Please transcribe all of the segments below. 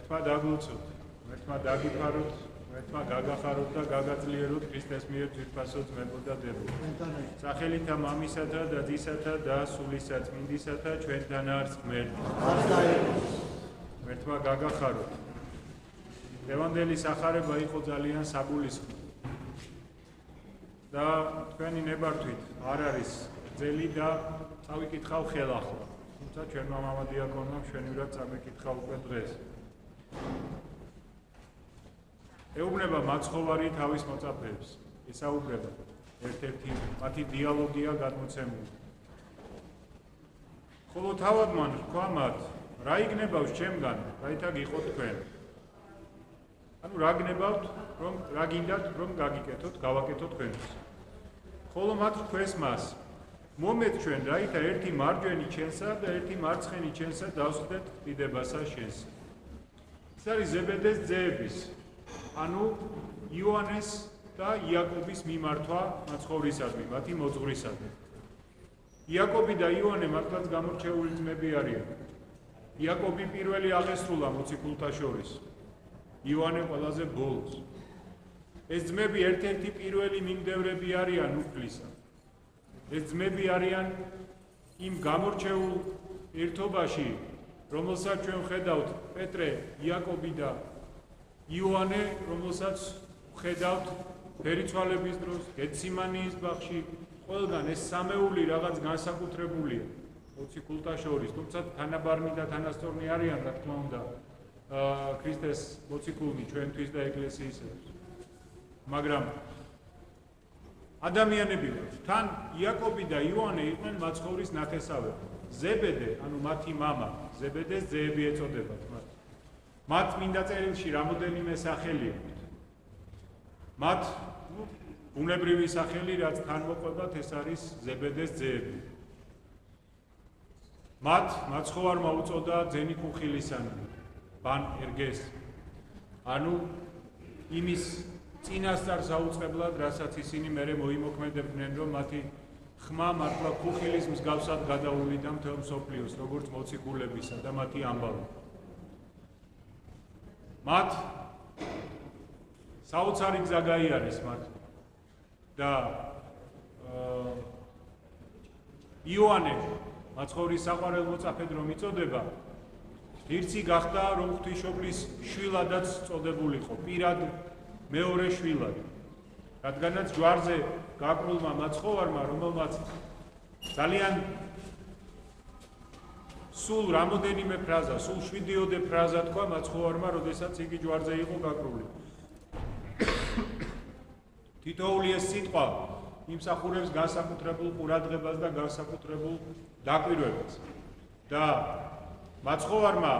ღმერთმა დაგლოცოთ, ღმერთმა დაგიფაროთ, ღმერთმა გაგახაროთ და გაგაძლიეროთ ქრისტეს მიერ ძვირფასო ძმებო და დებო. სახელითა მამისათა და ძისათა და სულისა წმინდისათა ჩვენთან არის ღმერთი. ღმერთმა გაგახაროთ. ევანგელიის ახარება იყო ძალიან საგულისხმო. და თქვენი ნებართვით არ არის ძელი და წავიკითხავ ხელახლა. თუმცა ჩვენმა მამა დიაკონმა მშვენივრად წამიკითხა უკვე დღეს. ეუბნება მაცხოვარი თავის მოწაფეებს, ესაუბრება ერთ-ერთი მათი დიალოგია გადმოცემული. ხოლო თავად მან თქვა მათ, რა იგნებავს ჩემგან, რაითა გიყოთ თქვენ. ანუ რა გნებავთ, რომ რა გინდათ, რომ გაგიკეთოთ, გავაკეთოთ თქვენთვის. ხოლო მათ თქვეს მას, მომეთ ჩვენ, რაითა ერთი მარჯვენი ჩვენსა და ერთი მარცხენი ჩვენსა დავსხდეთ დიდებასა შენს. ეს არის ზებედეს ძეების, ანუ იოანეს და იაკობის მიმართვა მაცხოვრისადმი, მათი მოძღვრისადმი. იაკობი და იოანე მართლაც გამორჩეული ძმები არიან. იაკობი პირველი აღესრულა მოციქულთა შორის. იოანე ყველაზე ბოლოს. ეს ძმები ერთ-ერთი პირველი მიმდევრები არიან უფლისა. ეს ძმები არიან იმ გამორჩეულ ერთობაში, რომელსაც ჩვენ ხედავთ პეტრე, იაკობი და იოანე, რომელსაც ხედავთ ფერიცვალების დროს, გეციმანიის ბაღში, ყველგან ეს სამეული რაღაც განსაკუთრებულია მოციქულთა შორის, თუმცა თანაბარნი და თანასწორნი არიან, რა თქმა უნდა, ქრისტეს მოციქულნი ჩვენთვის და ეკლესიისათვის. მაგრამ ადამიანები ვართ. თან იაკობი და იოანე იყვნენ მაცხოვრის ნათესავები. ზებედე, ანუ მათი მამა, ზებედეს ძეები ეწოდებათ მათ. მათ მინდა წერილში რამოდენიმე სახელი აქვთ. მათ ბუნებრივი სახელი, რაც თან მოყვებათ, ეს არის ზებედეს ძეები. მათ მაცხოვარმა უწოდა ძენი კუხილისანი, ბან ერგეს. ანუ იმის წინასწარ საუწყებლად, რასაც ისინი მერე მოიმოქმედებდნენ, რომ მათი ხმა მართლა კუხილის მსგავსად გადაუვიდა მთელ მსოფლიოს, როგორც მოციქულებისა და მათი ამბავი. მათ საოცარი გზა გაიარეს მათ და იოანე მაცხოვრის საყვარელ მოწაფედ რომ იწოდება, ღირსი გახდა, რომ ღვთისმშობლის შვილადაც წოდებულიყო, პირად მეორე შვილად. რადგანაც ჯვარზე გაკრულმა მაცხოვარმა, რომელმაც ძალიან სულ რამოდენიმე ფრაზა, სულ 7-ოდე ფრაზა თქვა მაცხოვარმა, როდესაც იგი ჯვარზე იყო გაკრული. თითოეული ეს სიტყვა იმსახურებს განსაკუთრებულ ყურადღებას და განსაკუთრებულ დაკვირვებას. და მაცხოვარმა,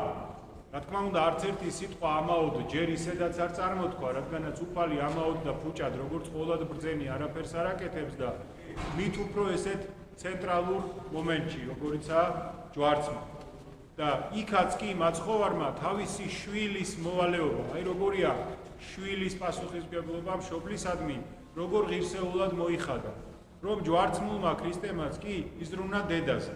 რა თქმა უნდა, არც ერთი სიტყვა ამაოდ ჯერ ისედაც არ წარმოთქვა, რადგანაც უფალი ამაოდ და ფუჭად, როგორც ყოველად ბრძენი არაფერს არ აკეთებს და მით უფრო ესეთ ცენტრალურ მომენტში, როგორიცაა ჯვარცმა. და იქაც კი მაცხოვარმა თავისი შვილის მოვალეობა, აი როგორია შვილის პასუხისმგებლობა მშობლისადმი, როგორ ღირსეულად მოიხადა, რომ ჯვარცმულმა ქრისტემაც კი იზრუნა დედაზე.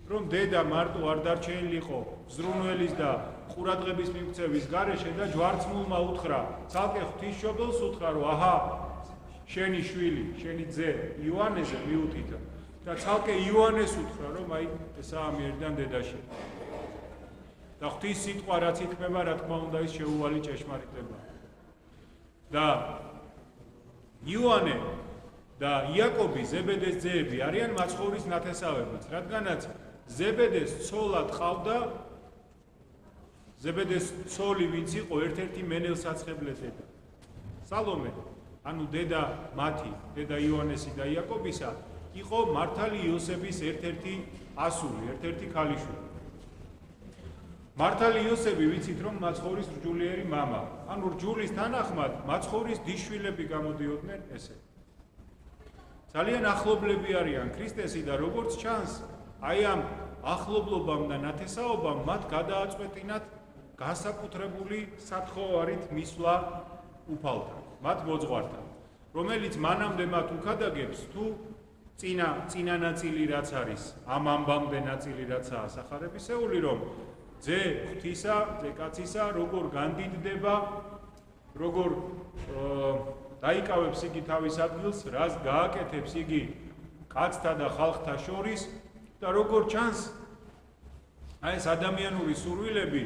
რომ დედა მარტო არ დარჩენილიყო ზრუნველის და ყურადღების მიმქცევის გარეშე და ჯვარცმულმა უთხრა, ცალკე ღვთისმშობელს უთხრა, რომ აჰა, შენი შვილი, შენი ძე იოანეზე მიუთითო. და ცალკე იოანეს უთხრა, რომ აი ესაა მიერიდან დედაში. და ღვთის სიტყვა რაც ითქმება, რა თქმა უნდა, ის შეუვალი ჭეშმარიტება. და იოანე და იაკობი, ზებედეს ძეები, არიან მაცხოვრის ნათესავებიც, რადგანაც ზებედეს ცოლად ყავდა, ზებედეს ცოლი ვინც იყო ერთ-ერთი მენელსაცხებლე დედა. სალომე, ანუ დედა მათი, დედა იოანესი და იაკობისა, იყო მართალი იოსების ერთ-ერთი ასული, ერთ-ერთი ქალიშვილი. მართალი იოსები ვიცით, რომ მაცხოვრის რჯულიერი მამა, ანუ რჯულის თანახმად მაცხოვრის დისშვილები გამოდიოდნენ ესე. ძალიან ახლობლები არიან ქრისტესი და როგორც ჩანს, აი ამ ახლობლობამ და ნათესაობამ მათ გადააწყვეტინათ განსაკუთრებული სათხოვარით მისვლა უფალთან, მათ მოძღვართან, რომელიც მანამდე მათ უქადაგებს თუ წინა ნაწილი რაც არის, ამ ამბამდე ნაწილი რაცაა სახარებისეული, რომ ძე ღვთისა, ძე კაცისა, როგორ განდიდდება, როგორ დაიკავებს იგი თავის ადგილს, რას გააკეთებს იგი კაცთა და ხალხთა შორის და როგორ ჩანს აი ეს ადამიანური სურვილები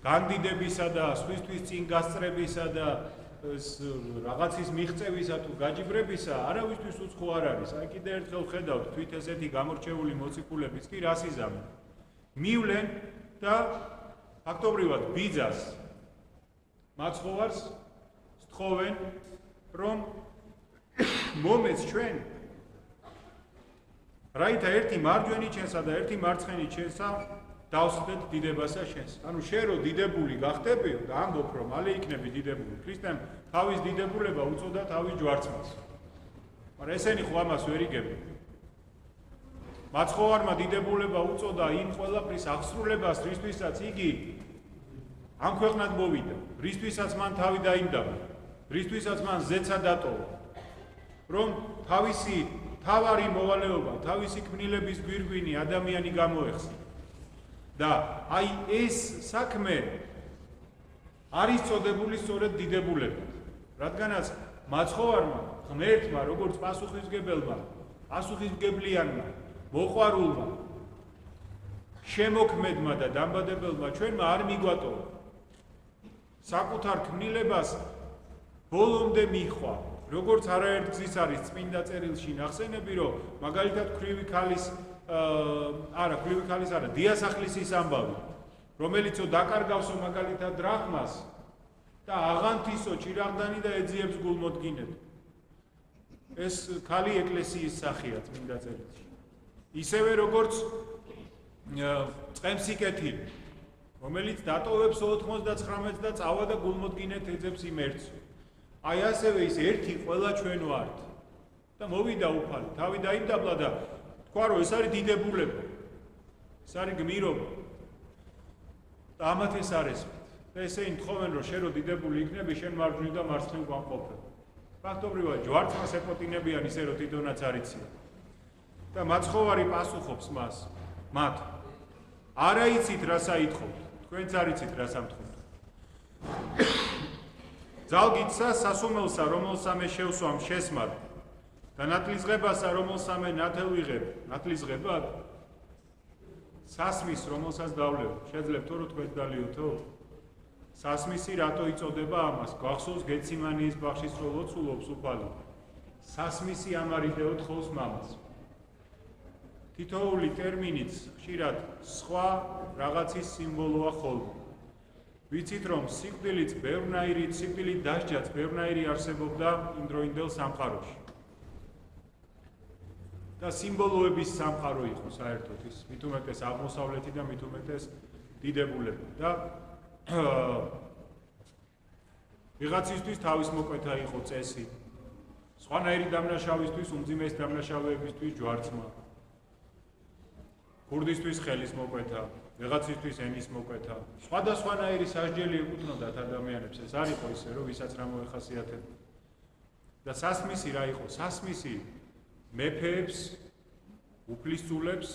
განდიდებისა და სხვისთვის წინ გასწრებისა და რაღაცის მიღწევისა თუ გაჯიბრებისა არავისთვის უცხო არ არის. აი კიდე ერთხელ ხედავთ თვით ესეთი გამორჩეული მოციქულებიც კი რას იზამენ. მივლენ და ფაქტობრივად ბიძას მაცხოვარს სთხოვენ რომ მომეც ჩვენ რაითა ერთი მარჯვენი ჩვენსა და ერთი მარცხენი ჩვენსა დავსვდეთ დიდებასა შენს. ანუ შენ რო დიდებული გახდებიო და ამბობ რომ მალე იქნები დიდებული. ქრისტემ თავის დიდებულება უწოდა თავის ჯვარცმას. მაგრამ ესენი ხო ამას ვერ იგებენ. მაცხოვარმა დიდებულება უწოდა იმ ყველაფრის აღსრულებას, რისთვისაც იგი ამ ქვეყნად მოვიდა, რისთვისაც მან თავი დაიმდაბა, რისთვისაც მან ზეცა დატოვა, რომ თავისი თავარი მოვალეობა, თავისი ქმნილების გვირგვინი ადამიანი გამოეხსნა. და აი ეს საქმე არის წოდებული სწორედ დიდებულებად. რადგანაც მაცხოვარმა, ღმერთმა, როგორც პასუხისმგებელმა, პასუხისმგებლიანმა, მოყვარულმა, შემოქმედმა და დამბადებელმა ჩვენმა არ მიგვატოვა. საკუთარ ქმნილებას ბოლომდე მიხვა. როგორც არაერთ გზის არის წმინდა წერილში ნახსენები, რომ მაგალითად ქვრივი ქალის დიასახლისის ამბავი, რომელიცო დაკარგავსო მაგალითად დრახმას და აღანთისო ჭირაღდანი და ეძიებს გულმოდგინედ. ეს ქალი ეკლესიის სახეა წმინდა წერილში. ისევე როგორც წყემსი კეთილი, რომელიც დატოვებს 99 და წავა და გულმოდგინედ ეძებს იმ ერთს. აი ასევე ის ერთი ყველა ჩვენ ვართ და მოვიდა უფალი, თავი დაიმდაბლა და თქვა რომ ეს არის დიდებულება, ეს არის გმირობა და ამათ ეს არ ესმით. და ესენი თხოვენ რომ შენ რო დიდებული იქნები, შენ მარჯვნივ და მარცხნივ გვამყოფებ. ფაქტობრივად ჯვარცმას ეპოტინებიან ისე რომ თვითონაც არ იციან. და მაცხოვარი პასუხობს მათ არა იცით რა საითხოვთ, თქვენც არ იცით რა სამთხოვთ. ძალგიცა სასუმელსა რომელსა მე შევსვამ შესმად და ნათლისღებასა რომელსა მე ნათელ ვიღებ, ნათლისღებად სასმის რომელსაც დავლევ, შეძლებთ რომ თქვენ დალიოთო? სასმისი რატო იწოდება ამას? გახსოვს გეციმანიის ბაღშის რო ლოცულობს უფალი. სასმისი ამარიდეოთ ხოლს მამას. თითოეული ტერმინიც ხშირად სხვა რაღაცის სიმბოლოა ხოლმე. ვიცით რომ სიკვდილით დასჯაც ბევრნაირი არსებობდა იმდროინდელ სამყაროში. და სიმბოლოების სამყარო იყო საერთოდ ის, მით უმეტეს აღმოსავლეთი და მით უმეტეს დიდებულება. და ვიღაცისთვის თავის მოკვეთა იყო წესი, სხვანაირი დამნაშავისთვის, უმძიმეს დამნაშავეებისთვის ჯვარცმა, ქურდისთვის ხელის მოკვეთა, ვიღაცისთვის ენის მოკვეთა, სხვადასხვანაირი სასჯელი ეკუთვნოდათ ადამიანებს. ეს არ იყო ისე, რომ ვისაც რა მოეხასიათებდა. და სასმისი რა იყო? სასმისი მეფეებს, უფლისწულებს,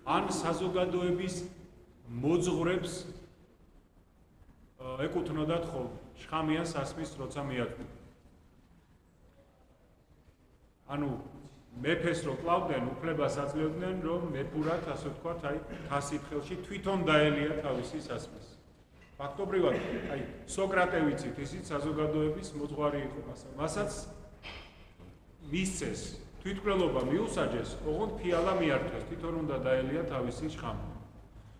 ან საზოგადოების მოძღვრებს ეკუთვნოდათ ხოლმე. შხამიან სასმის როცა მიადგნენ. ანუ მეფეს რო კლავდნენ, უფლებას აძლევდნენ, რომ მეფურად, ასე ვთქვათ, აი თასით ხელში თვითონ დაელია თავისი სასმის. ფაქტობრივად, აი სოკრატე ვიცით, ისიც საზოგადოების მოძღვარი იყო მასაც მისცეს, თვითმკვლელობა მიუსაჯეს, ოღონდ ფიალა მიართვეს, თვითონ უნდა დაელია თავისი შხამი.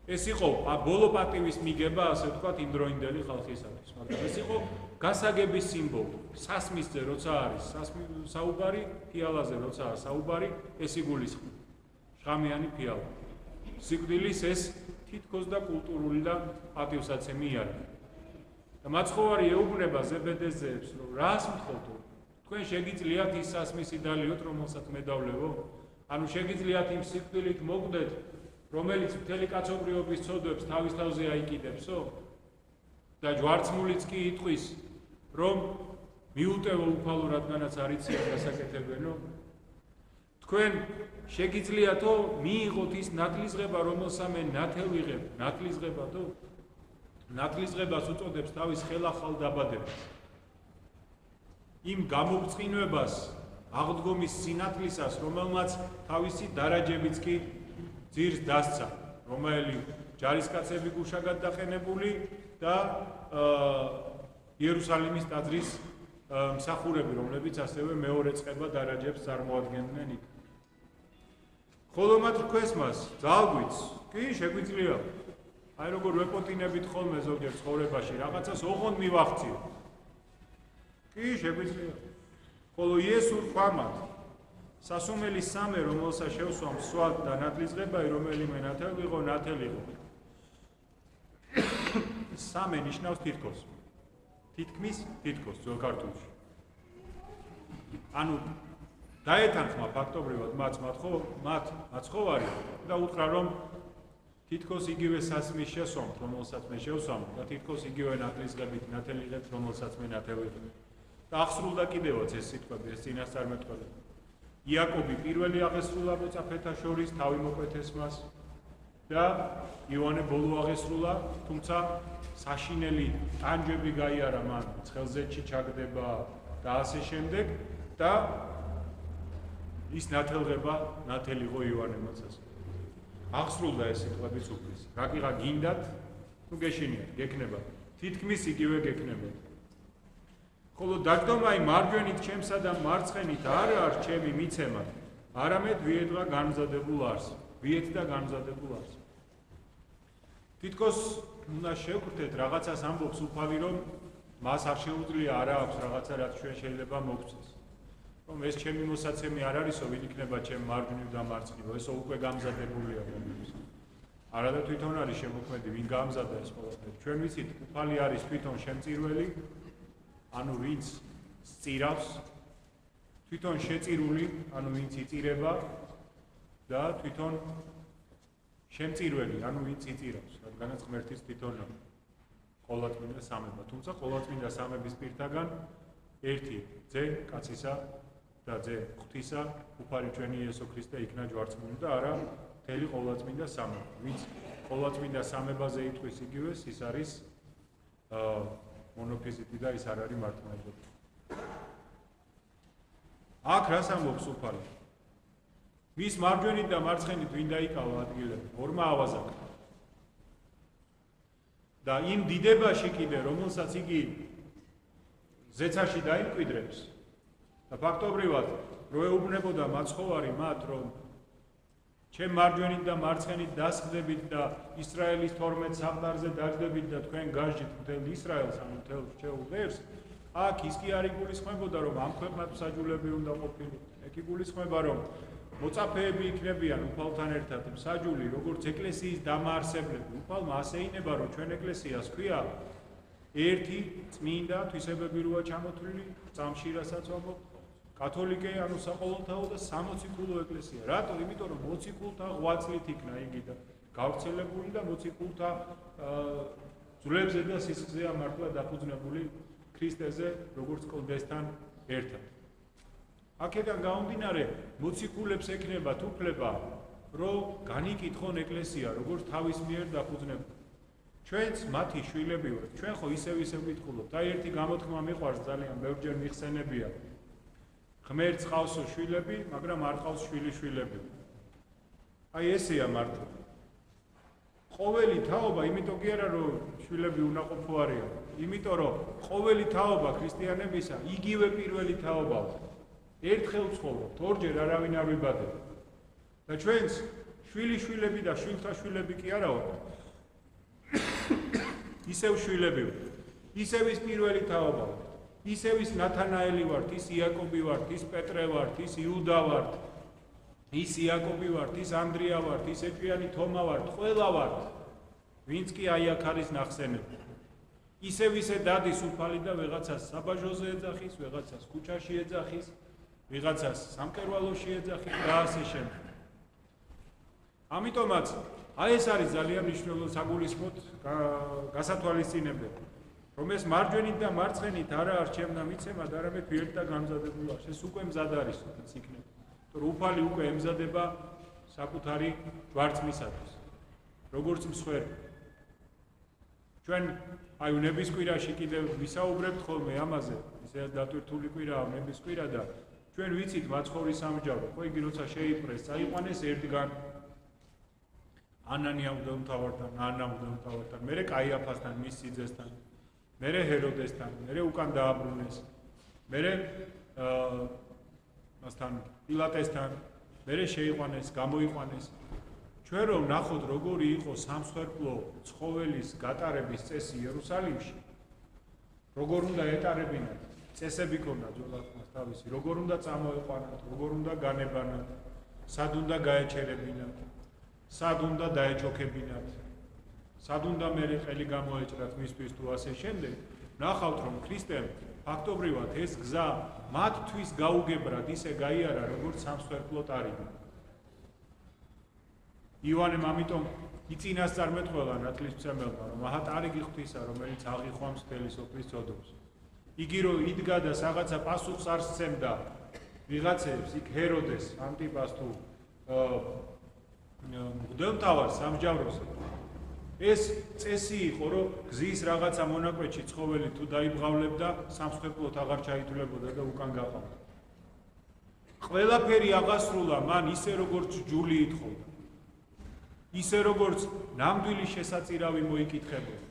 ეს იყო ბოლო პატივის მიგება, ასე ვთქვათ, იმდროინდელი ხალხისათვის, მაგრამ ეს იყო გასაგების სიმბოლო. სასმისზე როცა არის საუბარი, ფიალაზე როცაა საუბარი, ეს იგულისხმება. შხამიანი ფიალა. სიკვდილის ეს თითქოს და კულტურული და პატივსაცემი არის. და მაცხოვარი ეუბნება ზებედეზეებს, რომ რას მთხოვთ? თქვენ შეგიძლიათ ის სასმისი დალიოთ, რომელსაც მე დავლევო? ანუ შეგიძლიათ იმ სიკვდილით მოგდეთ, რომელიც მთელი კაცობრიობის ცოდვებს თავის თავზე აიკიდებსო? და ჯვარცმულიც კი იტყვის, რომ მიუტევო უფალო, რადგანაც არ იციან გასაკეთებენო? თქვენ შეგიძლიათო მიიღოთ ის ნათლისღება, რომელსაც მე ნათელ ვიღებ, ნათლისღებათო? ნათლისღებას უწოდებს თავის ხელახალ დაბადებას. იმ გამოგწყინვებას აღდგომის სინათლისას, რომელმაც თავისი დარაჯებიც კი ძირს დასცა, რომელი ჯარისკაცები გუშაგად დაყენებული და იერუსალიმის ტაძრის მსახურები, რომლებიც ასევე მეორე წყება დარაჯებს წარმოადგენდნენ იქ. ხოლო მათ რქვეს მას, ძალგვიც, კი, შეგვიძლია. აი როგორ ვეპოტინებით ხოლმე ზოგიერთ ცხოვრებაში, რაღაცას ოღონდ მივახციო. კი, შეგვიძლია. ხოლო იესო თქვა მათ, სასუმელი სამე, რომელსაც შევსვამ სვად და ნათლისღებაი, რომელიმე ნათელ ვიღო, ნათელ იყო. სამე ნიშნავს თითქოს. თითქმის თითქოს ძველ ქართულში. ანუ დაეთანხმა ფაქტობრივად მათ მაცხოვარი და უთხრა რომ თითქოს იგივე სასმის შესვამ, რომელსაც მე შევსვამ და თითქოს იგივე ნათლისღებით ნათელ იღებს, რომელსაც მე ნათელ ვიღებ. და აღსრულდა კიდევაც ეს სიტყვები, ეს წინასწარმეტყველება. იაკობი პირველი აღესრულა მოწაფეთა შორის, თავი მოკვეთეს მას და იოანე ბოლო აღესრულა, თუმცა საშინელი ტანჯები გაიარა მან, ცხელზეთში ჩაგდება და ასე შემდეგ და ის ნათელღება ნათელი იყო იოანე მოცას. აღსრულდა ეს სიტყვებიც უფლის. რაკიღა გინდათ, თუ გეშინიათ, გექნება. თითქმის იგივე გექნება. ხოლო დაჯდომა იმ მარჯვენით ჩემსა და მარცხენით არ არის ჩემი მიცემა, არამედ ვიეტ და განმზადებულ არს. ვიეთ და განმზადებულ არს. თითქოს უნდა შევხვდეთ რაღაცას ამბობს უფალი, რომ მას არ შეუძლია არა აქვს რაღაცა, რაც ჩვენ შეიძლება მოგწეს. რომ ეს ჩემი მოსაცემი არ არისო, ვინ იქნება ჩემ მარჯვნივ და მარცხნივ, ესო უკვე გამზადებულია მომის. არა და თვითონ არის შემოქმედი, ვინ გამზადა ეს ყველაფერი. ჩვენ ვიცით, უფალი არის თვითონ შემწირველი, ანუ ვინც სწირავს, თვითონ შეწირული, ანუ ვინც იწირება და თვითონ შემწირველი, ანუ ვინც იწირავს, რადგანაც ღმერთის თვითონ ყოვლადწმინდა სამება. თუმცა ყოვლადწმინდა სამების პირთაგან ერთი ძე კაცისა და ძე ღვთისა, უფალი ჩვენი იესო ქრისტე იქნა ჯვარცმული და არა მთელი ყოვლადწმინდა სამება. ვინც ყოვლადწმინდა სამებაზე იტყვის იგივეს, ის არის მონოფიზიტი და ის არ არის მართლმადიდებელი. აქ რას ამბობს უფალი? მის მარჯვენით და მარცხენით ვინ დაიკავა ადგილები? ორმა ავაზაკა. და იმ დიდებაში კიდე, რომელსაც იგი ზეცაში დაიმკვიდრებს და ფაქტობრივად რო ეუბნებოდა მაცხოვარი მათ, რომ ჩემ მარჯვენით და მარცხენით დასხდებით და ისრაელის 12 სამყაროზე დაждდებით და თქვენ გაჟდით მთელ ისრაელს, ანუ მთელ რჩეულ ღერს, აქ ის კი არ იგულისხმებოდა, რომ ამ ქვეყნად მსაჯულები უნდა ყოფილიყვნენ. ეგ იგულისხმება, რომ მოწაფეები იქნებიან უფალთან ერთად მსაჯული, როგორც ეკლესიის დამაარსებლები. უფალმა ასე ინება, რომ ჩვენ ეკლესიას ქვია ერთი წმინდა თვისებები როა ჩამოთვლილი წამში, რასაც ვამბობთ, კათოლიკე, ანუ საყოველთაო და სამოციქულო ეკლესია. რატო? იმიტომ რომ მოციქულთა ღვაწლით იქნა იგი და გავრცელებული და მოციქულთა ძვლებზე და სისხლზე ამართლა დაფუძნებული ქრისტეზე, როგორც კლდესთან ერთად. აქედან გამომდინარე, მოციქულებს ექნებათ უფლება, რომ განიკითხონ ეკლესია, როგორც თავის მიერ დაფუძნებული. ჩვენც მათი შვილები ვართ. ჩვენ ხო ისევ ვიტყულობთ. აი ერთი გამოთქმა მიყვარს ძალიან, ბევრჯერ მიხსენებია. ღმერთს ყავსო შვილები, მაგრამ არ ყავს შვილიშვილები. აი ესეა მართლა. ყოველი თაობა, იმიტომ კი არა, რომ შვილები უნაყოფო არიან, იმიტომ რომ ყოველი თაობა ქრისტიანებისა იგივე პირველი თაობაა. ერთხელ ცხოვრობთ, ორჯერ არავინ არ ვიბადება. და ჩვენც შვილიშვილები და შვილთა შვილები კი არა ვართ. ისევ შვილები ვართ. ისევ ის პირველი თაობა ვართ. ისევ ის ნათანაელი ვართ, ის იაკობი ვართ, ის პეტრე ვართ, ის იუდა ვართ, ის იაკობი ვართ, ის ანდრია ვართ, ის ეჭვიანი თომა ვართ, ყველა ვართ. ვინც კი აი აქ არის ნახსენები. ისევ ისე დადის უფალი და ვიღაცას საბაჟოზე ეძახის, ვიღაცას ქუჩაში ეძახის, ვიღაცას სამკერვალოში ეძახის და ასე შემდეგ. ამიტომაც აი ეს არის ძალიან მნიშვნელოვანი საგულისხმოდ გასათვალისწინებელი, რომ ეს მარჯვენით და მარცხენით არა არჩევნა მიცემა, არამედ ვიერთ და გამზადებულ არს. ეს უკვე მზად არის, რაც იქნება. უფალი უკვე ემზადება საკუთარი ჯვარცმისათვის. როგორც მსხვერპლი. ჩვენ აი ნებისკვირაში კიდევ ვისაუბრებთ ხოლმე ამაზე, ისე დატვირთული კვირაა ნებისკვირა და ჩვენ ვიცით მაცხოვრის სამჯარო, ხო იგი როცა შეიპყრეს, წაიყვანეს ერთგან ანანია მღვდელმთავართან, ანა მღვდელმთავართან, მერე კაიაფასთან, მის სიძესთან, მერე ჰეროდესთან, მერე უკან დააბრუნეს, მერე მასთან პილატესთან, მერე შეიყვანეს, გამოიყვანეს. ჩვენ რომ ნახოთ როგორი იყო სამსხვერპლო ცხოველის გატარების წესი იერუსალიმში, როგორ უნდა ეტარებინათ, წესები ქონდა ძველადღმას თავისი, როგორ უნდა წამოეყვანათ, როგორ უნდა განებანათ, სად უნდა გაეჩერებინათ, სად უნდა დაეჩოქებინათ, სად უნდა მერე ყელი გამოეჭრათ მისთვის თუ ასე შემდეგ, ნახავთ რომ ქრისტემ ფაქტობრივად ეს გზა მათთვის გაუგებრად ისე გაიარა, როგორც სამსხვერპლო ტარიგი. ივანემ ამიტომ იწინასწარმეტყველა ნათლისმცემელმა, რომ აჰა ტარიგი ღვთისა, რომელიც აღიხვამს მთელი სოფლის ცოდვებს. იგი რომ იდგა და რაღაცა პასუხს არ სცემდა ვიღაცებს, იქ ჰეროდეს, ანტიპას თუ მღვდელმთავარ სამჯავროს. ეს წესი იყო, რომ გზის რაღაცა მონაკვეთში ცხოველი თუ დაიბღავლებდა, სამსხვერპლოდ აღარ ჩაითვლებოდა და უკან გაყავდა. ყველაფერი აღასრულა მან ისე როგორც ჯული ითხოვდა. ისე როგორც ნამდვილი შესაწირავი მოიკითხებოდა.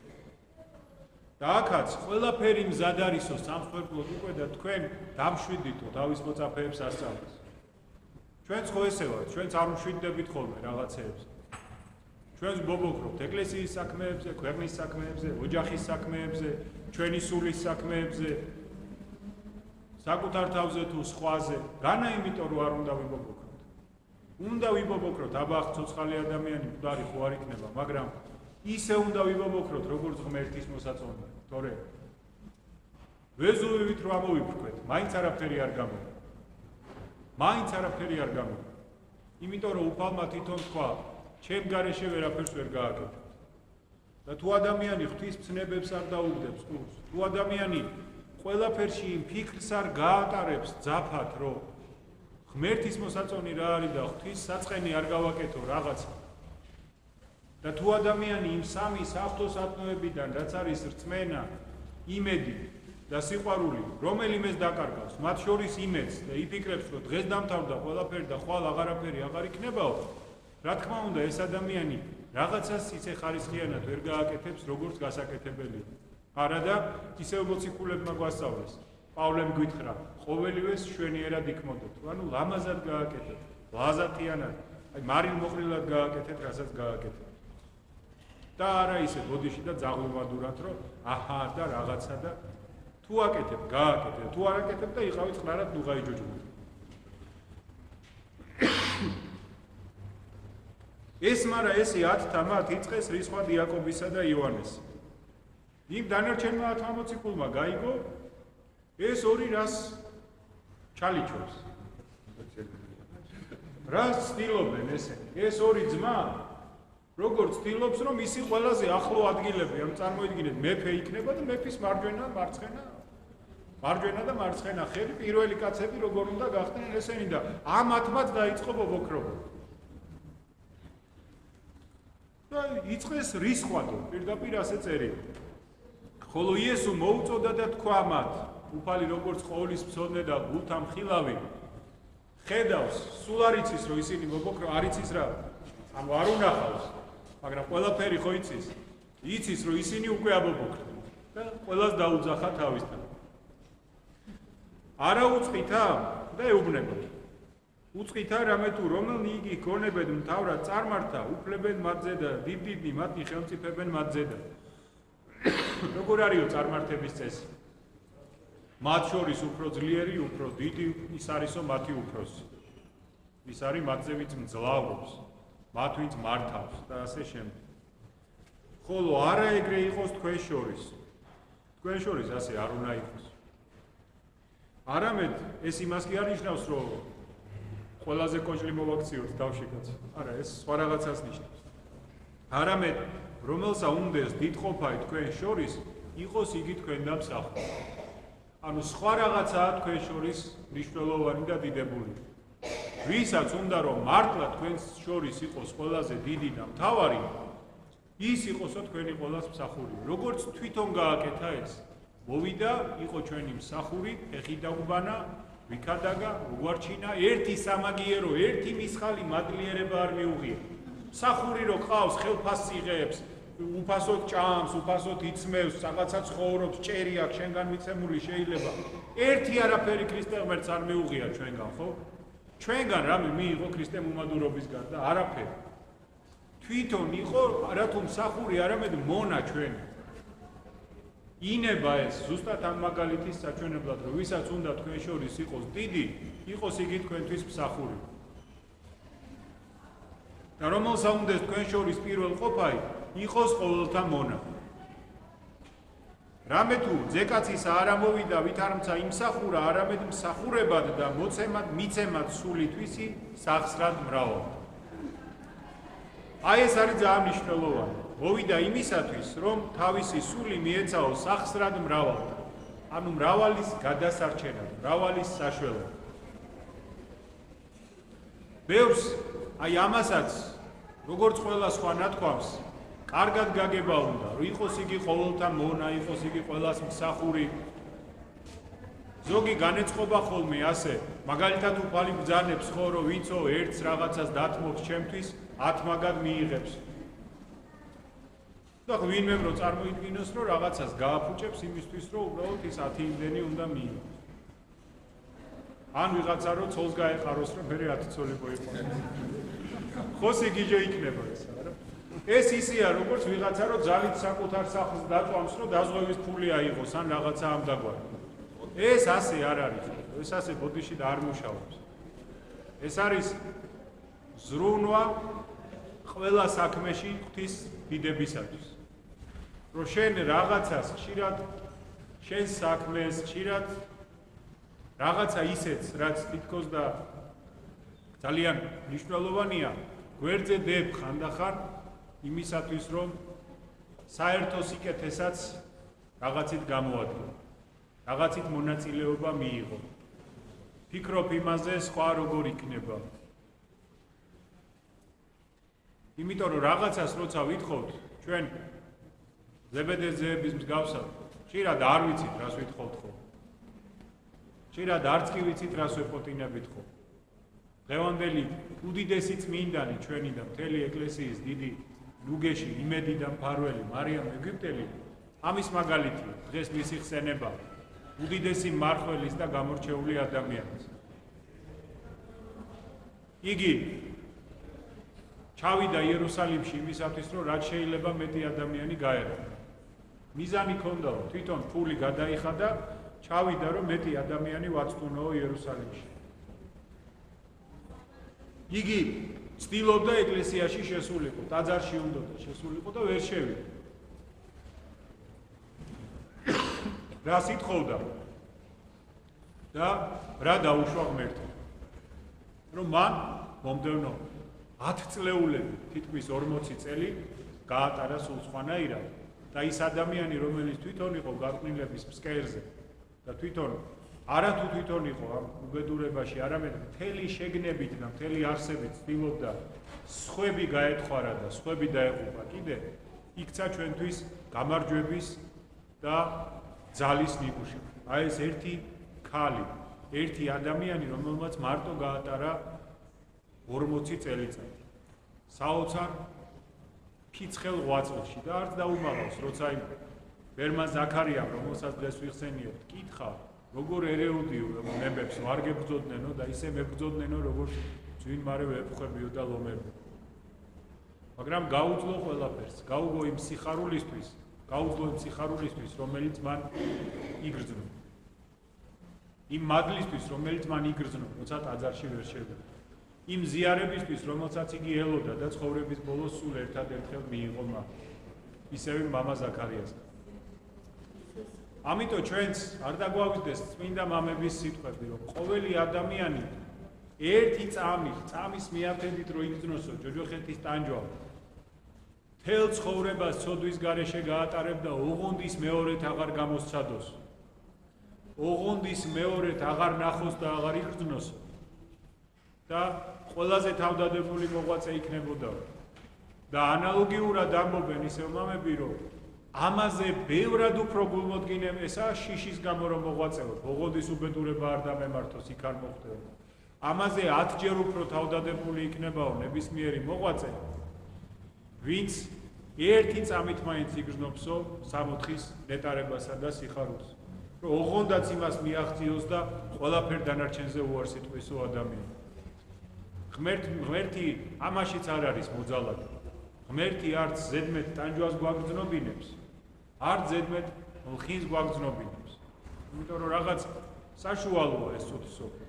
და აქაც ყველაფერი მზად არისო სამსხვერპლოდ უკვე და თქვენ დამშვიდითო თავის მოწაფეებს ასწავლეს. ჩვენც ხო ესე ვართ, ჩვენც არ მშვიდდებით ხოლმე რაღაცეებს. ჩვენს ბობოქრობთ ეკლესიის საქმეებზე, ქვეყნის საქმეებზე, ოჯახის საქმეებზე, ჩვენი სულის საქმეებზე, საკუთარ თავზე თუ სხვაზე. განა იმიტომ რომ არ უნდა ვიბობოქროთ. უნდა ვიბობოქროთ, აბა ცოცხალი ადამიანი მკვდარი ხო არ იქნება, მაგრამ ისე უნდა ვიბობოქროთ, როგორც ღმერთის მოსაწონად, თორე ვეზუვით რომ ამოვიფრქვეთ, მაინც არაფერი არ გამოვა. მაინც არაფერი არ გამოვა. იმიტომ რომ უფალმა თვითონ თქვა, ჩემ გარეშე ვერაფერს ვერ გააკეთებ. და თუ ადამიანი ღვთის ცნებებს არ დაუგდებს კურს, თუ ადამიანი ყველაფერში იმ ფიქრს არ გაატარებს ძაფად, რომ ღმერთის მოსაწონი რა არის და ღვთის საწყენი არ გავაკეთო რაღაცა. და თუ ადამიანი იმ სამი საღვთო-სათნოებიდან, რაც არის რწმენა, იმედი და სიყვარული, რომელიმეს დაკარგავს, მათ შორის იმედს და იფიქრებს, რომ დღეს დამთავრდა ყველაფერი და ხვალ აღარაფერი აღარ იქნებაო, რა თქმა უნდა, ეს ადამიანი რაღაცას ისე ხარისხიანად ვერ გააკეთებს, როგორც გასაკეთებელია. არადა ისევ მოციქულებმა გვასწავლეს. პავლემ გვითხრა, ყოველივეს შვენიერად იქმოდოთ. ანუ ლამაზად გააკეთეთ, ლაზატიანად, აი მარილ მოყრილად გააკეთეთ, რასაც გააკეთეთ. და არა ისე ბოდიში და ძაღლმადურად, რომ აჰა და რაღაცა და თუ აკეთებ, გააკეთებ, თუ არ აკეთებ და იყავით წყნარად ნუ გაიჯოჯობთ. ეს მარა ესე 10 იწყეს რისხვა დიაკობისა და იოანეს. იმ დანარჩენმა 10 მოციქულმა გაიგო ეს ორი რას ჩალიჩობს. რას ცდილობენ ესენი? ეს ორი ძმა როგორც ცდილობს რომ ისი ყველაზე ახლო ადგილები ამ წარმოიდგინეთ მეფე იქნება და მეფის მარჯვენა და მარცხენა ხელი პირველი კაცები როგორ უნდა გახდნენ ესენი და ამ 10-მაც დაიწყო ბობოქრობა. და იწყეს რისხვადო, პირდაპირ ასე წერია. ხოლო იესო მოუწოდა და თქვა მათ, უფალი როგორც ყოვლის მცოდნე და გულთა მხილავი, ხედავს, სულ არ იცის რომ ისინი ბობოქრო არ იცის რა, ანუ არ უნახავს, მაგრამ ყველაფერი ხო იცის, იცის რომ ისინი უკვე აბობოქრდნენ და ყველას დაუძახა თავისთან. არა უწყითა და ეუბნებათ. უწყითა რამე თუ რომელნი იგი გონებენ მთავრად წარმართა, უფლებენ მათზე და დიდ-დიდნი მათი ხელმწიფებენ მათზე და როგორ არისო წარმართების წესი? მათ შორის უფრო ძლიერი, უფრო დიდი ის არისო მათი უფროსი. ის არის მათზე ვინც მძლავრობს, მათ ვინც მართავს და ასე შემდეგ. ხოლო არა ეგრე იყოს თქვენ შორის. თქვენ შორის ასე არ უნდა იყოს. არამედ ეს იმას კი არ ნიშნავს, რომ ყველაზე კოჭლი მოვაქციოთ დავშეკაც. არა, ეს სხვა რაღაცას ნიშნავს. არამედ რომელსა უნდეს დიდყოფაი თქვენ შორის, იყოს იგი თქვენდა მსახური. ანუ სხვა რაღაცაა თქვენ შორის მნიშვნელოვანი და დიდებული. ვისაც უნდა რომ მართლა თქვენს შორის იყოს ყველაზე დიდი და მთავარი, ის იყოსო თქვენი ყველას მსახური. როგორც თვითონ გააკეთა ეს, მოვიდა, იყო ჩვენი მსახური, ფეხი დაუბანა, ვიქადაგა, უგვარჩინა, ერთი სამაგიერო, ერთი მისხალი მადლიერება არ მიუღია. მსახური რო ყავს, ხელფასს იღებს, უფასოდ ჭამს, უფასოდ იცმევს, რაღაცა ცხოვრობს, ჭერი აქვს შენგან მიცემული შეიძლება. ერთი არაფერი ქრისტე ღმერთს არ მიუღია ჩვენგან, ხო? ჩვენგან რამე მიიღო ქრისტე მუმადურობის გარდა? არაფერი. თვითონ იყო არათუ მსახური, არამედ მონა ჩვენი. ინება ეს ზუსტად ამ მაგალითის საჩვენებლად, რომ ვისაც უნდა თქვენ შორის იყოს დიდი, იყოს იგი თქვენთვის მსახური. და რომელსა უნდა თქვენ შორის პირველ ყოფაი, იყოს ყოველთა მონა. რამე თუ ძეკაცისა არ ამოვიდა, ვით არ მცა იმსახურა, არამედ მსახურებად და მიცემად სულითვისი სახსრად მრავალ. აი ეს არის ძალიან მნიშვნელოვანი. მოვიდა იმისათვის, რომ თავისი სული მიეცაო სახსრად მრავალ. ანუ მრავალის გადასარჩენად, მრავალის საშველად. ბევრს აი ამასაც როგორც ყველა სხვა ნათქვამს კარგად გაგება უნდა, რომ იყოს იგი ყოველთა მონა, იყოს იგი ყველას მსახური. ზოგი განეწყობა ხოლმე ასე, მაგალითად უფალი ბრძანებს ხო, რომ ვინცო ერთს რაღაცას დათმობს ჩემთვის, 10 მაგად მიიღებს. და ვინმე რო წარმოიდგინოს, რომ რაღაცას გააფუჭებს იმისთვის, რომ უბრალოდ ის 10 იმდენი უნდა მიიღოს. ან ვიღაცა რო ცოლს გაეყაროს, რომ მე 10 ცოლი მოიყვანოს. ხოსი გიჯო იქნება ეს, არა? ეს ისეა, როგორც ვიღაცა რო ძალით საკუთარ სახლს დაწვამს, რომ დაზღვევის ფული აიღოს, ან რაღაცა ამ დაგვარი. ეს ასე არ არის. ეს ასე ბოდიში და არ მუშაობს. ეს არის ზრუნვა ყველა საქმეში ღვთის დიდებისათვის. რომ შენ რაღაცას ხშირად შენ საქმეს ხშირად რაღაცა ისეთს, რაც თითქოს და ძალიან მნიშვნელოვანია, გვერდზე დებ ხანდახან იმისათვის, რომ საერთო სიკეთესაც რაღაცით გამოადგო, რაღაცით მონაწილეობა მიიღო. ფიქრობ იმაზე, სხვა როგორ იქნება. იმიტომ რომ რაღაცას როცა ვითხოვთ, ჩვენ ზებედეების მსგავსად, ხშირად არ ვიცით, რას ვითხოვთ ხო. ხშირად არც კი ვიცით, რას ვეპოტინებით ხო. დღევანდელი უდიდესი წმინდანი ჩვენი და მთელი ეკლესიის დიდი ნუგეში იმედი და მფარველი მარიამ ეგვიპტელი ამის მაგალითია. დღეს მისი ხსენება უდიდესი მმარხველის და გამორჩეული ადამიანის. იგი ჩავიდა იერუსალიმში იმისათვის, რომ რაც შეიძლება მეტი ადამიანი გაერო. მიზანი ჰქონდაო, თვითონ ფული გადაიხადა, ჩავიდა, რომ მეტი ადამიანი ვაწტუნოო იერუსალიმში. იგი ცდილობდა ეკლესიაში შესულიყო, ტაძარში უნდოდა შესულიყო და ვერ შევიდა. რას ითხოვდა? და რა დაუშვა ღმერთმა? რომ მან მომდევნო 10 წლეულები, თითქმის 40 წელი გაატარა სულ სხვანაირად და ის ადამიანი, რომელიც თვითონ იყო გარყვნილების ფსკერზე და თვითონ არათუ თვითონ იყო ამ უბედურებაში, არამედ მთელი შეგნებით და მთელი არსებით ცდილობდა სხვები გაეთხვარა და სხვები დაეყუპა კიდე, იქცა ჩვენთვის გამარჯვების და ძალის ნიკუში. აი ეს ერთი ქალი, ერთი ადამიანი, რომელმაც მარტო გაატარა 40 წელიწადი. საოცარ ფიცხელ ღვაწლში და არც დაუმაღავს, როცა იმ ბერმა ზაქარიამ, რომელსაც დღეს ვიხსენიებთ, კითხა, როგორ ერეუდიო ნებებს ვარ გებრძოდნენო და ისე მებრძოდნენო, როგორც ძვინ მარე ვეფხვებიო და ლომებო. მაგრამ გაუძლო ყველაფერს, გაუგო იმ სიხარულისთვის, რომელიც მან იგრძნო. იმ მადლისთვის, რომელიც მან იგრძნო, როცა ტაძარში ვერ შევიდა. იმ ზიარებისთვის, რომელსაც იგი ელოდა და ცხოვრების ბოლოს სულ ერთადერთხელ მიიღო მან, ისევე მამა ზაქარიასთან. ამიტომ ჩვენც არ დაგვავიდეს წმინდა მამების სიტყვები, რომ ყოველი ადამიანი ერთი წამის მიაფთენდით რომ იგრძნოსო ჯოჯოხეთის ტანჯვა, მთელ ცხოვრებას ცოდვის გარეშე გაატარებდა, ოღონდის მეორედ აღარ გამოსცადოს, ოღონდის მეორედ აღარ ნახოს და აღარ იგრძნოსო. და ყველაზე თავდადებული მოღვაწე იქნებოდა. და ანალოგიურად ამბობენ ისევ მამები, რომ ამაზე ბევრად უფრო გულმოდგინე ესაა შიშის გამო რომ მოღვაწეობ, ოღონდის უბედურება არ დამემართოს, იქ არ მოხდება. ამაზე 10-ჯერ უფრო თავდადებული იქნებაო ნებისმიერი მოღვაწე, ვინც ერთი წამით მაინც იგრძნობსო სამოთხის ნეტარებასა და სიხარულს. რომ ოღონდაც იმას მიაღწიოს და ყველაფერ დანარჩენზე უარს იტყვისო ადამიანი. ღმერთი ამაშიც არ არის მოძალადე. ღმერთი არც ზედმეტ ტანჯვას გვაგრძნობინებს, არც ზედმეტ ლხინს გვაგრძნობინებს. იმიტომ რომ რაღაც საშუალოა ეს სოფლი.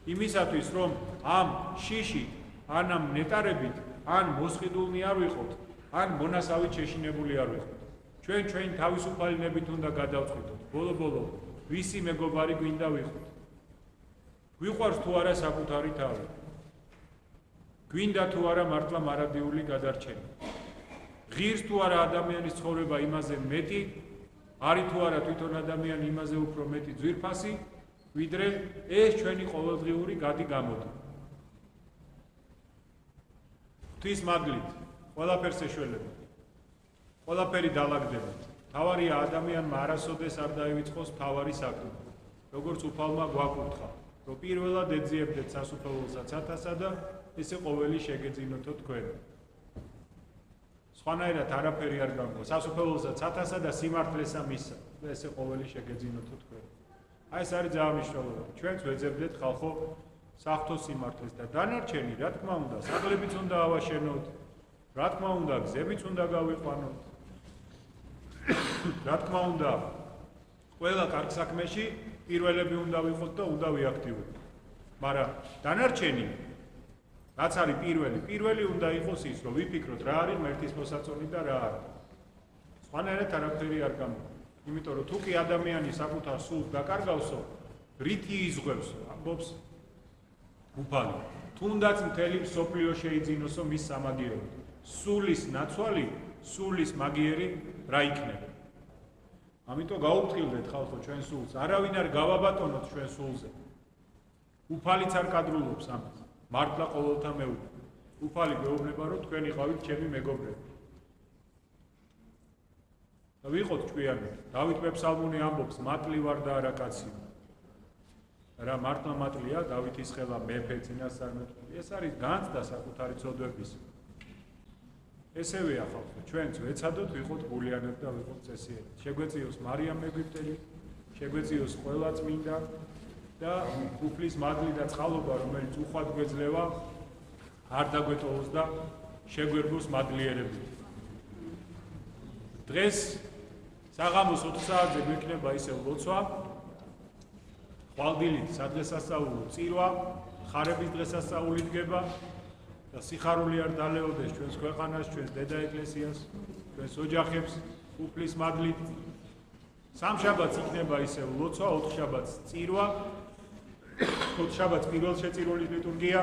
იმისათვის რომ ამ შიშით, ან ამ ნეტარებით, ან მოსყიდულნი არ ვიყოთ, ან მონასავით შეშინებული არ ვიყოთ. ჩვენ თავისუფალნებით უნდა გადავწყვიტოთ. ბოლო-ბოლო ვისი მეგობარი გვინდა ვიყოთ. გვიყვარს თუ არა საკუთარი თავი. გვინდა თუ არა მართლა მარადიული გადარჩენა. ღირს თუ არა ადამიანის ცხოვრება იმაზე მეტი, არის თუ არა თვითონ ადამიანი იმაზე უფრო მეტი ძვირფასი, ვიდრე ეს ჩვენი ყოველდღიური გადი-გამოდი. ღვთის მადლით ყველაფერს ეშველებათ. ყველაფერი დალაგდებათ. თავარია ადამიანმა არასოდეს არ დაივიწყოს თავარი საქმე. როგორც უფალმა გვაკურთხა, რომ პირველად ეძიებდეთ სასუფეველსაც 1000-ა და ესე ყოველი შეგეძინოთო თქვენ. სხვანაირად არაფერი არ გამგო. სასუფეველსაც 1000-ა და სიმართლესა მისცა და ესე ყოველი შეგეძინოთო თქვენ. აი ეს არის ძალიან მნიშვნელოვანი. ჩვენც ვეძებდეთ ხალხო საღვთო სიმართლეს და დანარჩენი, რა თქმა უნდა, საგლებიც უნდა ავაშენოთ, რა თქმა უნდა, გზებიც უნდა გავიყვანოთ. რა თქმა უნდა, ყველა კარგ საქმეში პირველები უნდა ვიყოთ და უნდა ვიაქტივოთ. მაგრამ დანარჩენი რაც არის პირველი უნდა იყოს ის, რომ ვიფიქროთ რა არის ღმერთის მოსაწონი და რა არა. სხვანაირად არაფერი არ გამოდის. იმიტომ რომ თუ კი ადამიანი საკუთარ სულს დაკარგავსო, რითი იზღვევსო, ამბობს უფალი. თუნდაც მთელი მსოფლიო შეიძინოსო მის სამაგიეროდ. სულის ნაცვალი, სულის მაგიერი რა იქნება? ამიტომ გაუფრთხილდეთ ხალხო ჩვენ სულს. არავინ არ გავაბატონოთ ჩვენ სულზე. უფალიც არ კადრულობს ამას. მართლა ყოველთა მეუბნება. უფალი გვეუბნება, რომ თქვენ იყავით ჩემი მეგობრები. და ვიყოთ ჭკვიანები. დავით მეფსალმუნი ამბობს, მატლი ვარ და არა კაცი. რა მართლა მატლია დავითის ხელა მეფე წინასწარმეტყვი. ეს არის განცდა საკუთარი ცოდვების. ესევეა ხალხო, ჩვენც ვეცადოთ ვიყოთ გულიანები და ვიყოთ წესიერი. შეგვეციოს მარიამ ეგვიპტელი, შეგვეციოს ყველა წმინდა და უფლის მადლი და წყალობა, რომელიც უხვად გვეძლევა, არ დაგვეტოვოს და შეგვერგოს მადლიერებით. დღეს საღამოს 4 საათზე გვექნება ისევ ლოცვა, ხვალდილით სადღესასწაულო წირვა, ხარების დღესასწაული დგება და სიხარული არ დალეოდეს ჩვენს ქვეყანას, ჩვენს დედა ეკლესიას, ჩვენს ოჯახებს უფლის მადლით. სამშაბათს იქნება ისევ ლოცვა, 4 შაბათს წირვა, 4 შაბათს პირველ შეწირვლის ლიტურგია,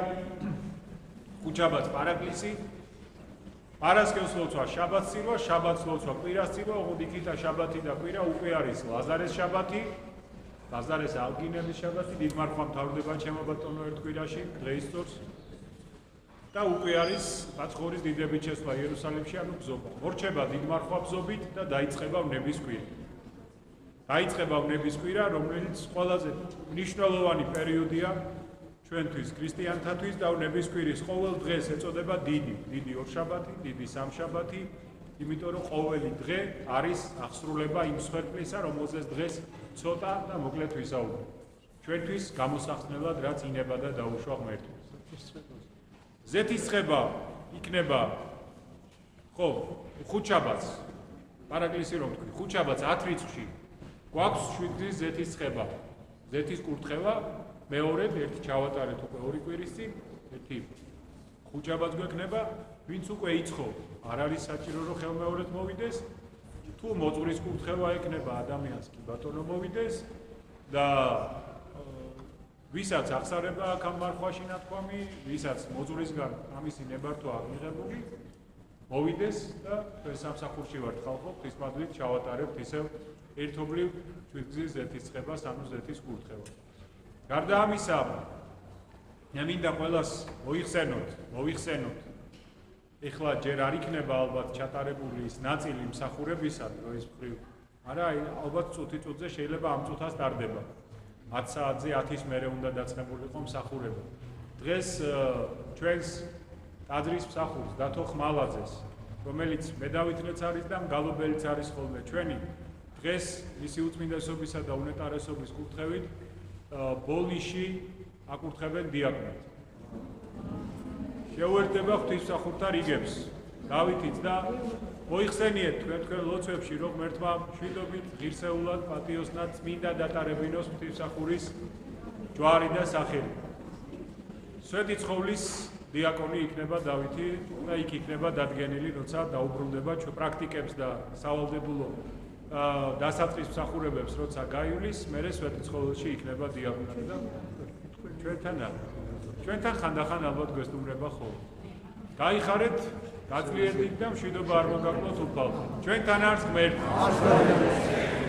5 შაბათს პარაკლისი, პარასკევს ლოცვა, შაბათს წირვა, შაბათს ლოცვა, კვირას წირვა, ოღონდ იქითა შაბათი და კვირა უკვე არის ლაზარეს შაბათი, ლაზარეს ალგინების შაბათი, დიდმარხვა მთავრდება ჩემო ბატონო ერთ კვირაში, დღეისწორს. და უკვე არის პაცხორის დიდებით შესვლა იერუსალიმში, ანუ ბზობა. მორჩება დიდმარხვა ბზობით და დაიწყება ვნების კვირა. დაიწყება ვნების კვირა, რომელიც ყველაზე მნიშვნელოვანი პერიოდია ჩვენთვის, ქრისტიანთათვის და ვნების კვირის ყოველ დღეს ეწოდება დიდი ორშაბათი, დიდი სამშაბათი, იმიტომ რომ ყოველი დღე არის აღსრულება იმ სვერპლისა, რომელზეც დღეს ცოტა და მოკლედ ვისაუბრებთ. ჩვენთვის გამოსახსნელად რაც ინება და დაუშვა ღმერთი. ზეთისწყება იქნება ხო, ხუთშაბათს, პარაკლისი რომ თქვი, ხუთშაბათს 10 რიცხვში გვაქვს 7 დღის ზეთისწყება, ზეთის კურთხევა, მეორედ ერთი ჩავატარეთ უკვე 2 კვირის წინ, ერთი ხუთშაბათს გვექნება, ვინც უკვე იცხო, არ არის საჭირო რომ ხელმეორედ მოვიდეს, თუ მოძღვრის კურთხევა ექნება ადამიანს კი ბატონო მოვიდეს და ვისაც აღსარება აქ ამ მარხვაში ნათქვამი, ვისაც მოძვრისგან ამისი ნებართვა აღიღებული, მოვიდეს და ჩვენ სამსახურში ვართ ხალხო, ღვთისმადლით ჩავატარებთ ისევ ერთობლივ ჩვენგზის ზეთისწყებას, ანუ ზეთის კურთხევას. გარდა ამისა, მე მინდა ყველას მოიხსენოთ. ეხლა ჯერ არ იქნება ალბათ ჩატარებული ის ნაწილი მსახურებისა დროის მხრივ. არა, ალბათ წუთი-წუთზე შეიძლება ამ წუთას ტარდება. 10 საათზე 10-ის მერე უნდა დაცნებულიყო მსახურება. დღეს ჩვენს ტაძრის მსახურს დათო ხმალაძეს, რომელიც მედავითნეც არის და მგალობელიც არის ხოლმე ჩვენი, დღეს მისი უწმინდესობისა და უნეტარესობის კურთხევით ბოლნიში აკურთხებენ დიაკვნად. შეუერთდება ღვთისმსახურთა რიგებს. დავითიც და მოიხსენიეთ თქვენ ლოცვებში, რომ ღმერთმა მშვიდობით, ღირსეულად, პატიოსნად წმინდა დატარებინოს ღვთისმსახურის ჯვარი და სახელი. სვეტი ცხოვლის დიაკონი იქნება დავითი და იქ იქნება დადგენილი, როცა დაუბრუნდება პრაქტიკებს და სავალდებულო დასაწყის მსახურებებს, როცა გაივლის, მერე სვეტი ცხოველში იქნება დიაკონი და ჩვენთან ხანდახან ალბათ გვესტუმრება ხოლმე. გაიხარეთ, გაძლიერდით და მშვიდობა არ მოგაკლოთ უფალს. ჩვენთან არის ღმერთი.